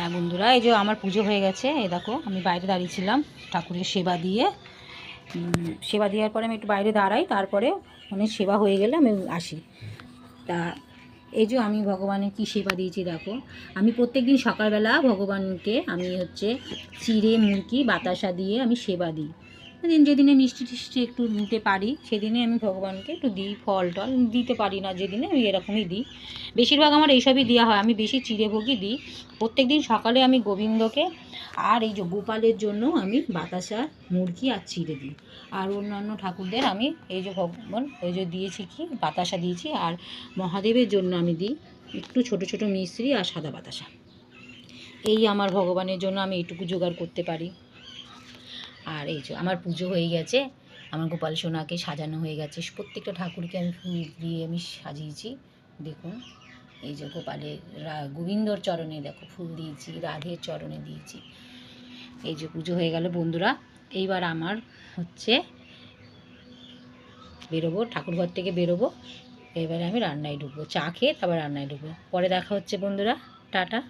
হ্যাঁ বন্ধুরা, এই যে আমার পুজো হয়ে গেছে। এই দেখো আমি বাইরে দাঁড়িয়েছিলাম ঠাকুরের সেবা দিয়ে। সেবা দেওয়ার পরে আমি একটু বাইরে দাঁড়াই, তারপরে মানে সেবা হয়ে গেলে আমি আসি। তা এই যে আমি ভগবানের কি সেবা দিয়েছি দেখো। আমি প্রত্যেকদিন সকালবেলা ভগবানকে আমি হচ্ছে চিড়ে মুরকি বাতাসা দিয়ে আমি সেবা দিই। যেদিনে মিষ্টি টিষ্টি একটু নিতে পারি সেদিনে আমি ভগবানকে একটু দিই। ফল টল দিতে পারি না যেদিনে, আমি এরকমই দিই। বেশিরভাগ আমার এইসবই দেওয়া হয়। আমি বেশি চিড়েভোগই দিই প্রত্যেকদিন সকালে। আমি গোবিন্দকে আর এই যে গোপালের জন্য আমি বাতাসা মুরগি আর চিড়ে দিই। আর অন্যান্য ঠাকুরদের আমি এই যে ভগবান ওই যে দিয়েছি কি বাতাসা দিয়েছি। আর মহাদেবের জন্য আমি দিই একটু ছোট ছোট মিশ্রি আর সাদা বাতাসা। এই আমার ভগবানের জন্য আমি এইটুকু জোগাড় করতে পারি। আর এই যে আমার পুজো হয়ে গেছে, আমার গোপাল সোনাকে সাজানো হয়ে গেছে। প্রত্যেকটা ঠাকুরকে আমি ফুল দিয়ে আমি সাজিয়েছি। দেখুন এই যে গোপালের গোবিন্দর চরণে দেখো ফুল দিয়েছি, রাধের চরণে দিয়েছি। এই যে পুজো হয়ে গেল বন্ধুরা। এইবার আমার হচ্ছে বেরোবো, ঠাকুরঘর থেকে বেরোবো। এবারে আমি রান্নায় ঢুকবো, চা খেয়ে তারপর রান্নায় ঢুকবো। পরে দেখা হচ্ছে বন্ধুরা, টাটা।